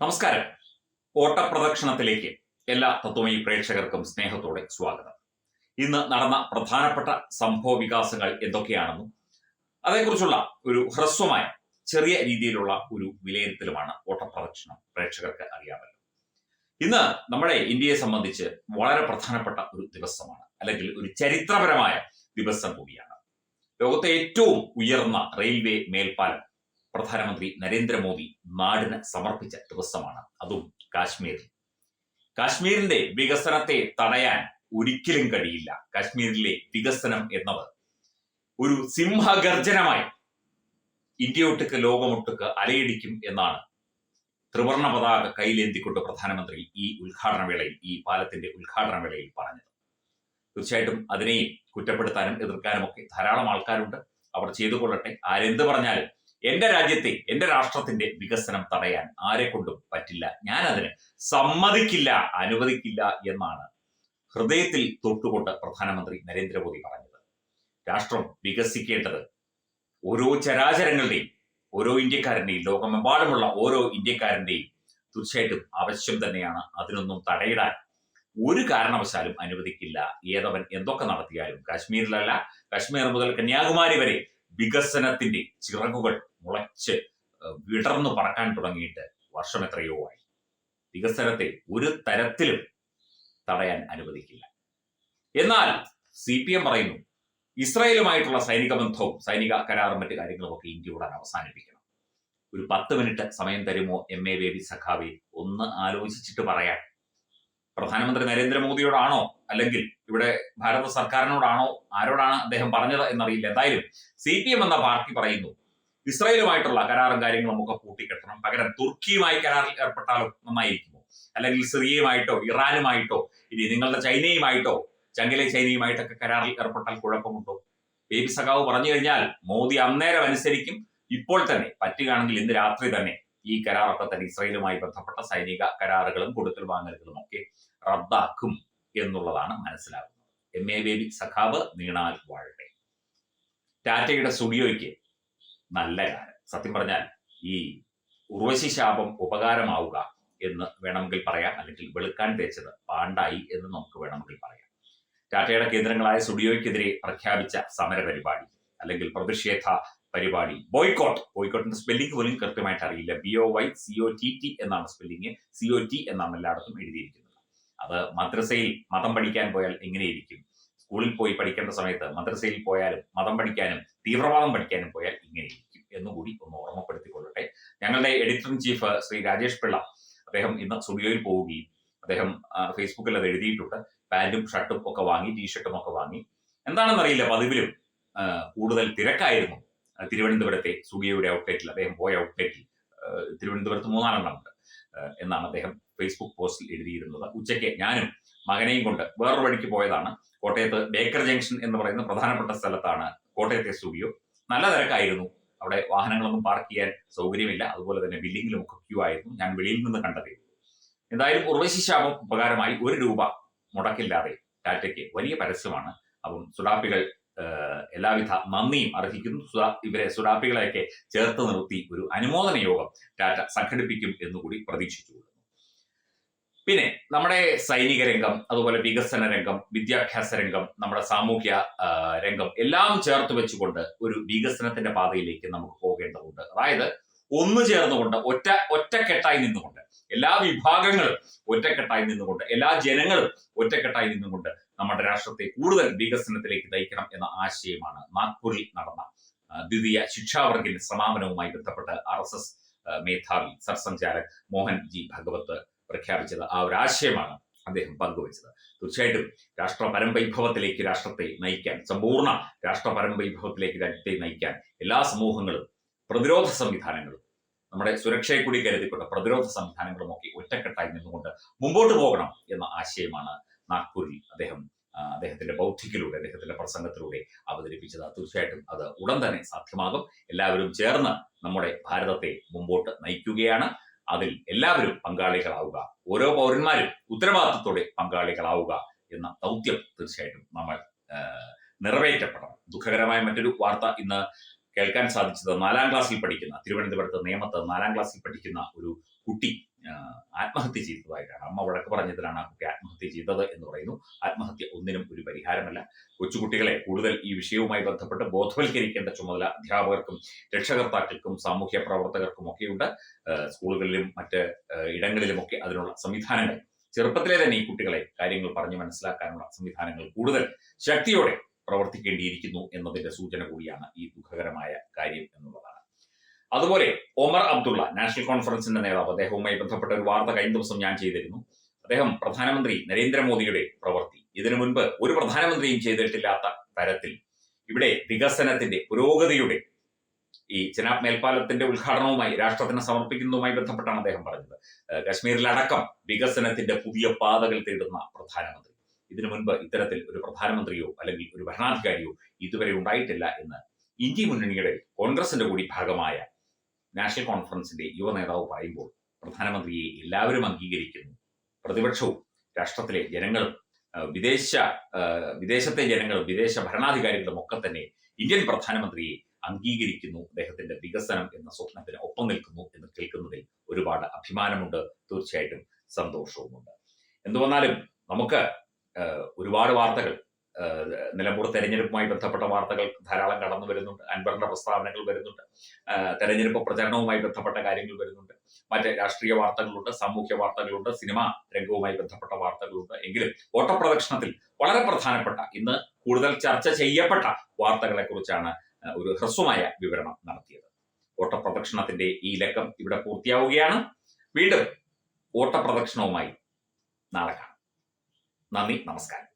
നമസ്കാരം. ഓട്ടപ്രദക്ഷിണത്തിലേക്ക് എല്ലാ തത്വമയി പ്രേക്ഷകർക്കും സ്നേഹത്തോടെ സ്വാഗതം. ഇന്ന് നടന്ന പ്രധാനപ്പെട്ട സംഭവ വികാസങ്ങൾ എന്തൊക്കെയാണെന്നും അതേക്കുറിച്ചുള്ള ഒരു ഹ്രസ്വമായ ചെറിയ രീതിയിലുള്ള ഒരു വിലയിരുത്തലുമാണ് ഓട്ടപ്രദക്ഷിണം പ്രേക്ഷകർക്ക് അറിയാമല്ലോ. ഇന്ന് നമ്മുടെ ഇന്ത്യയെ സംബന്ധിച്ച് വളരെ പ്രധാനപ്പെട്ട ഒരു ദിവസമാണ്, അല്ലെങ്കിൽ ഒരു ചരിത്രപരമായ ദിവസം കൂടിയാണ്. ലോകത്തെ ഏറ്റവും ഉയർന്ന റെയിൽവേ മേൽപ്പാലം പ്രധാനമന്ത്രി നരേന്ദ്രമോദി നാടിന് സമർപ്പിച്ച ദിവസമാണ്, അതും കാശ്മീരിൽ. കാശ്മീരിന്റെ വികസനത്തെ തടയാൻ ഒരിക്കലും കഴിയില്ല. കാശ്മീരിലെ വികസനം എന്നത് ഒരു സിംഹഗർജനമായി ഇന്ത്യയൊട്ടുക്ക് ലോകമൊട്ടുക്ക് അലയടിക്കും എന്നാണ് ത്രിവർണ പതാക കയ്യിലേന്തിക്കൊണ്ട് പ്രധാനമന്ത്രി ഈ പാലത്തിന്റെ ഉദ്ഘാടന വേളയിൽ പറഞ്ഞത്. തീർച്ചയായിട്ടും അതിനെയും കുറ്റപ്പെടുത്താനും എതിർക്കാനും ഒക്കെ ധാരാളം ആൾക്കാരുണ്ട്. അവർ ചെയ്തു കൊള്ളട്ടെ. ആരെന്ത് പറഞ്ഞാലും എന്റെ രാജ്യത്തെ, എന്റെ രാഷ്ട്രത്തിന്റെ വികസനം തടയാൻ ആരെ കൊണ്ടും പറ്റില്ല. ഞാൻ അതിന് സമ്മതിക്കില്ല, അനുവദിക്കില്ല എന്നാണ് ഹൃദയത്തിൽ തൊട്ടുകൊണ്ട് പ്രധാനമന്ത്രി നരേന്ദ്രമോദി പറഞ്ഞത്. രാഷ്ട്രം വികസിക്കേണ്ടത് ഓരോ ചരാചരങ്ങളുടെയും, ഓരോ ഇന്ത്യക്കാരന്റെയും, ലോകമെമ്പാടുമുള്ള ഓരോ ഇന്ത്യക്കാരന്റെയും തീർച്ചയായിട്ടും ആവശ്യം തന്നെയാണ്. അതിനൊന്നും തടയിടാൻ ഒരു കാരണവശാലും അനുവദിക്കില്ല. ഏതവൻ എന്തൊക്കെ നടത്തിയാലും കാശ്മീരിലല്ല, കാശ്മീർ മുതൽ കന്യാകുമാരി വരെ വികസനത്തിന്റെ ചിറകുകൾ മുളച്ച് വിടർന്നു പറക്കാൻ തുടങ്ങിയിട്ട് വർഷം എത്രയോ ആയി. വികസനത്തെ ഒരു തരത്തിലും തടയാൻ അനുവദിക്കില്ല. എന്നാൽ CPM പറയുന്നു, ഇസ്രായേലുമായിട്ടുള്ള സൈനിക ബന്ധവും സൈനിക കരാറും മറ്റു കാര്യങ്ങളും ഒക്കെ ഇന്ത്യ ഉടൻ അവസാനിപ്പിക്കണം. ഒരു 10 മിനിറ്റ് സമയം തരുമോ MA ബേബി സഖാവെ, ഒന്ന് ആലോചിച്ചിട്ട് പറയാൻ. പ്രധാനമന്ത്രി നരേന്ദ്രമോദിയോടാണോ അല്ലെങ്കിൽ ഇവിടെ ഭാരത സർക്കാരിനോടാണോ, ആരോടാണ് അദ്ദേഹം പറഞ്ഞത് എന്നറിയില്ല. എന്തായാലും CPM എന്ന പാർട്ടി പറയുന്നു, ഇസ്രായേലുമായിട്ടുള്ള കരാറും കാര്യങ്ങളും ഒക്കെ കൂട്ടിക്കെട്ടണം, പകരം തുർക്കിയുമായി കരാറിൽ ഏർപ്പെട്ടാലോ നന്നായിരിക്കുമോ, അല്ലെങ്കിൽ സിറിയയുമായിട്ടോ ഇറാനുമായിട്ടോ ഇനി നിങ്ങളുടെ ചൈനയുമായിട്ടോ, ചങ്കിലെ ചൈനയുമായിട്ടൊക്കെ കരാറിൽ ഏർപ്പെട്ടാൽ കുഴപ്പമുണ്ടോ? ബേബി സഖാവ് പറഞ്ഞു കഴിഞ്ഞാൽ മോദി അന്നേരം അനുസരിക്കും. ഇപ്പോൾ തന്നെ പറ്റുകയാണെങ്കിൽ ഇന്ന് രാത്രി തന്നെ ഈ കരാറൊക്കെ തന്നെ ഇസ്രായേലുമായി ബന്ധപ്പെട്ട സൈനിക കരാറുകളും കൊടുക്കൽ വാങ്ങലുകളും ഒക്കെ റദ്ദാക്കും എന്നുള്ളതാണ് മനസ്സിലാകുന്നത്. MA ബേബി സഖാവ് നീണാൽ വാഴട്ടെ. ടാറ്റയുടെ സ്റ്റുഡിയോയ്ക്ക് നല്ല കാലം. സത്യം പറഞ്ഞാൽ ഈ ഉർവശി ശാപം ഉപകാരമാവുക എന്ന് വേണമെങ്കിൽ പറയാം, അല്ലെങ്കിൽ വെളുക്കാൻ തേച്ചത് പാണ്ടായി എന്ന് നമുക്ക് വേണമെങ്കിൽ പറയാം. ടാറ്റയുടെ കേന്ദ്രങ്ങളായ സ്റ്റുഡിയോയ്ക്കെതിരെ പ്രഖ്യാപിച്ച സമര പരിപാടി അല്ലെങ്കിൽ പ്രതിഷേധ പരിപാടി, ബോയ്ക്കോട്ടിന്റെ സ്പെല്ലിംഗ് പോലും കൃത്യമായിട്ട് അറിയില്ല. BOYCOTT എന്നാണ് സ്പെല്ലിംഗ്, COT എന്നാണ് എല്ലായിടത്തും എഴുതിയിരിക്കുന്നത്. അത് മദ്രസയിൽ മതം പഠിക്കാൻ പോയാൽ എങ്ങനെയിരിക്കും, സ്കൂളിൽ പോയി പഠിക്കേണ്ട സമയത്ത് മദ്രസയിൽ പോയാലും മതം പഠിക്കാനും തീവ്രവാദം പഠിക്കാനും പോയാൽ ഇങ്ങനെയിരിക്കും എന്നുകൂടി ഒന്ന് ഓർമ്മപ്പെടുത്തിക്കൊള്ളട്ടെ. ഞങ്ങളുടെ editor in chief Shri Rajesh Pillai, അദ്ദേഹം ഇന്ന് സ്റ്റുഡിയോയിൽ പോവുകയും അദ്ദേഹം ഫേസ്ബുക്കിൽ അത് എഴുതിയിട്ടുണ്ട്. പാന്റും ഷർട്ടും ഒക്കെ വാങ്ങി, ടീഷർട്ടും ഒക്കെ വാങ്ങി. എന്താണെന്നറിയില്ല, പതിവിലും കൂടുതൽ തിരക്കായിരുന്നു തിരുവനന്തപുരത്തെ സ്റ്റുഡിയോയുടെ ഔട്ട്ലെറ്റിൽ. അദ്ദേഹം പോയ ഔട്ട്ലെറ്റിൽ തിരുവനന്തപുരത്ത് 3 ഉണ്ട് എന്നാണ് അദ്ദേഹം ഫേസ്ബുക്ക് പോസ്റ്റിൽ എഴുതിയിരുന്നത്. ഉച്ചയ്ക്ക് ഞാനും മകനെയും കൊണ്ട് വേറൊരു വഴിക്ക് പോയതാണ്. കോട്ടയത്ത് ബേക്കർ ജംഗ്ഷൻ എന്ന് പറയുന്ന പ്രധാനപ്പെട്ട സ്ഥലത്താണ് കോട്ടയത്തെ സ്റ്റുഡിയോ. നല്ല തിരക്കായിരുന്നു. അവിടെ വാഹനങ്ങളൊന്നും പാർക്ക് ചെയ്യാൻ സൗകര്യമില്ല. അതുപോലെ തന്നെ ബില്ലിങ്ങിലും ഒക്കെ ക്യൂ ആയിരുന്നു. ഞാൻ വെളിയിൽ നിന്ന് കണ്ടതേ. എന്തായാലും ഉർവശി ശാപം ഉപകാരമായി. 1 രൂപ മുടക്കില്ലാതെ ടാറ്റയ്ക്ക് വലിയ പരസ്യമാണ്. അപ്പം സുഡാപ്പികൾ എല്ലാവിധ നന്ദിയും അർഹിക്കുന്നു. ഇവരെ സുഡാപ്പികളെയൊക്കെ ചേർത്ത് നിർത്തി ഒരു അനുമോദന യോഗം ടാറ്റ സംഘടിപ്പിക്കും എന്നുകൂടി പ്രതീക്ഷിച്ചുകൊള്ളുന്നു. പിന്നെ നമ്മുടെ സൈനിക രംഗം, അതുപോലെ വികസന രംഗം, വിദ്യാഭ്യാസ രംഗം, നമ്മുടെ സാമൂഹ്യ രംഗം എല്ലാം ചേർത്ത് വെച്ചുകൊണ്ട് ഒരു വികസനത്തിന്റെ പാതയിലേക്ക് നമുക്ക് പോകേണ്ടതുണ്ട്. അതായത് ഒന്നു ചേർന്നുകൊണ്ട് ഒറ്റക്കെട്ടായി നിന്നുകൊണ്ട്, എല്ലാ വിഭാഗങ്ങളും ഒറ്റക്കെട്ടായി നിന്നുകൊണ്ട്, എല്ലാ ജനങ്ങളും ഒറ്റക്കെട്ടായി നിന്നുകൊണ്ട് നമ്മുടെ രാഷ്ട്രത്തെ കൂടുതൽ വികസനത്തിലേക്ക് നയിക്കണം എന്ന ആശയമാണ് നാഗ്പൂരിൽ നടന്ന ദ്വിതീയ ശിക്ഷാവർഗിന്റെ സമാപനവുമായി ബന്ധപ്പെട്ട് RSS മേധാവി സർസംഘചാലക് മോഹൻ ജി ഭഗവത് പ്രഖ്യാപിച്ചത്. ആ ഒരു ആശയമാണ് അദ്ദേഹം പങ്കുവച്ചത്. തീർച്ചയായിട്ടും രാഷ്ട്രപരംവൈഭവത്തിലേക്ക് രാഷ്ട്രത്തെ നയിക്കാൻ, സമ്പൂർണ്ണ രാഷ്ട്രപരംവൈഭവത്തിലേക്ക് രാജ്യത്തെ നയിക്കാൻ എല്ലാ സമൂഹങ്ങളും, പ്രതിരോധ സംവിധാനങ്ങളും, നമ്മുടെ സുരക്ഷയെ കൂടി കരുതിക്കൊണ്ട് പ്രതിരോധ സംവിധാനങ്ങളും ഒക്കെ ഒറ്റക്കെട്ടായി നിന്നുകൊണ്ട് മുമ്പോട്ട് പോകണം എന്ന ആശയമാണ് നാഗ്പൂരിൽ അദ്ദേഹത്തിന്റെ ബൗദ്ധിക്കിലൂടെ, അദ്ദേഹത്തിന്റെ പ്രസംഗത്തിലൂടെ അവതരിപ്പിച്ചത്. തീർച്ചയായിട്ടും അത് ഉടൻ തന്നെ സാധ്യമാകും. എല്ലാവരും ചേർന്ന് നമ്മുടെ ഭാരതത്തെ മുമ്പോട്ട് നയിക്കുകയാണ്. അതിൽ എല്ലാവരും പങ്കാളികളാവുക, ഓരോ പൗരന്മാരും ഉത്തരവാദിത്വത്തോടെ പങ്കാളികളാവുക എന്ന ദൗത്യം തീർച്ചയായിട്ടും നമ്മൾ നിറവേറ്റപ്പെടണം. ദുഃഖകരമായ മറ്റൊരു വാർത്ത ഇന്ന് കേൾക്കാൻ സാധിച്ചത് 4ാം ക്ലാസ്സിൽ പഠിക്കുന്ന, തിരുവനന്തപുരത്ത് നേമത്ത് 4ാം ക്ലാസ്സിൽ പഠിക്കുന്ന ഒരു കുട്ടി ആത്മഹത്യ ചെയ്തതായിട്ടാണ്. അമ്മ വഴക്ക് പറഞ്ഞതിലാണ് ആ കുട്ടി ആത്മഹത്യ ചെയ്തത് എന്ന് പറയുന്നു. ആത്മഹത്യ ഒന്നിനും ഒരു പരിഹാരമല്ല. കൊച്ചുകുട്ടികളെ കൂടുതൽ ഈ വിഷയവുമായി ബന്ധപ്പെട്ട് ബോധവൽക്കരിക്കേണ്ട ചുമതല അധ്യാപകർക്കും രക്ഷകർത്താക്കൾക്കും സാമൂഹ്യ പ്രവർത്തകർക്കും ഒക്കെയുണ്ട്. സ്കൂളുകളിലും മറ്റ് ഇടങ്ങളിലുമൊക്കെ അതിനുള്ള സംവിധാനങ്ങൾ ചെറുപ്പത്തിലെ തന്നെ ഈ കുട്ടികളെ കാര്യങ്ങൾ പറഞ്ഞു മനസ്സിലാക്കാനുള്ള സംവിധാനങ്ങൾ കൂടുതൽ ശക്തിയോടെ പ്രവർത്തിക്കേണ്ടിയിരിക്കുന്നു എന്നതിന്റെ സൂചന കൂടിയാണ് ഈ ദുഃഖകരമായ കാര്യം എന്നുള്ളതാണ്. അതുപോലെ ഒമർ അബ്ദുള്ള, നാഷണൽ കോൺഫറൻസിന്റെ നേതാവ്, അദ്ദേഹവുമായി ബന്ധപ്പെട്ട ഒരു വാർത്ത കഴിഞ്ഞ ദിവസം ഞാൻ ചെയ്തിരുന്നു. അദ്ദേഹം പ്രധാനമന്ത്രി നരേന്ദ്രമോദിയുടെ പ്രവൃത്തി ഇതിനു മുൻപ് ഒരു പ്രധാനമന്ത്രിയും ചെയ്തിട്ടില്ലാത്ത തരത്തിൽ ഇവിടെ വികസനത്തിന്റെ പുരോഗതിയുടെ ഈ ചെനാബ് മേൽപ്പാലത്തിന്റെ ഉദ്ഘാടനവുമായി രാഷ്ട്രത്തിന് സമർപ്പിക്കുന്നതുമായി ബന്ധപ്പെട്ടാണ് അദ്ദേഹം പറഞ്ഞത്. കശ്മീരിലടക്കം വികസനത്തിന്റെ പുതിയ പാതകൾ തേടുന്ന പ്രധാനമന്ത്രി. ഇതിനു മുൻപ് ഇത്തരത്തിൽ ഒരു പ്രധാനമന്ത്രിയോ അല്ലെങ്കിൽ ഒരു ഭരണാധികാരിയോ ഇതുവരെ ഉണ്ടായിട്ടില്ല എന്ന് ഇന്ത്യ മുന്നണിയുടെ കോൺഗ്രസിന്റെ കൂടി ഭാഗമായ നാഷണൽ കോൺഫറൻസിന്റെ യുവ നേതാവ് പറയുമ്പോൾ പ്രധാനമന്ത്രിയെ എല്ലാവരും അംഗീകരിക്കുന്നു. പ്രതിപക്ഷവും രാഷ്ട്രത്തിലെ ജനങ്ങളും വിദേശത്തെ ജനങ്ങളും വിദേശ ഭരണാധികാരികളും ഒക്കെ തന്നെ ഇന്ത്യൻ പ്രധാനമന്ത്രിയെ അംഗീകരിക്കുന്നു. അദ്ദേഹത്തിന്റെ വികസനം എന്ന സ്വപ്നത്തിന് ഒപ്പം നിൽക്കുന്നു എന്ന് കേൾക്കുന്നതിൽ ഒരുപാട് അഭിമാനമുണ്ട്, തീർച്ചയായിട്ടും സന്തോഷവുമുണ്ട്. എന്തു വന്നാലും നമുക്ക് ഒരുപാട് വാർത്തകൾ, നിലമ്പൂർ തെരഞ്ഞെടുപ്പുമായി ബന്ധപ്പെട്ട വാർത്തകൾ ധാരാളം കടന്നു വരുന്നുണ്ട്. അൻവറിന്റെ പ്രസ്താവനകൾ വരുന്നുണ്ട്. തെരഞ്ഞെടുപ്പ് പ്രചരണവുമായി ബന്ധപ്പെട്ട കാര്യങ്ങൾ വരുന്നുണ്ട്. മറ്റ് രാഷ്ട്രീയ വാർത്തകളുണ്ട്, സാമൂഹ്യ വാർത്തകളുണ്ട്, സിനിമാ രംഗവുമായി ബന്ധപ്പെട്ട വാർത്തകളുണ്ട്. എങ്കിലും ഓട്ടപ്രദക്ഷിണത്തിൽ വളരെ പ്രധാനപ്പെട്ട, ഇന്ന് കൂടുതൽ ചർച്ച ചെയ്യപ്പെട്ട വാർത്തകളെ കുറിച്ചാണ് ഒരു ഹ്രസ്വമായ വിവരണം നടത്തിയത്. ഓട്ടപ്രദക്ഷിണത്തിന്റെ ഈ ലക്കം ഇവിടെ പൂർത്തിയാവുകയാണ്. വീണ്ടും ഓട്ടപ്രദക്ഷിണവുമായി നാളെ കാണാം. നന്ദി, നമസ്കാരം.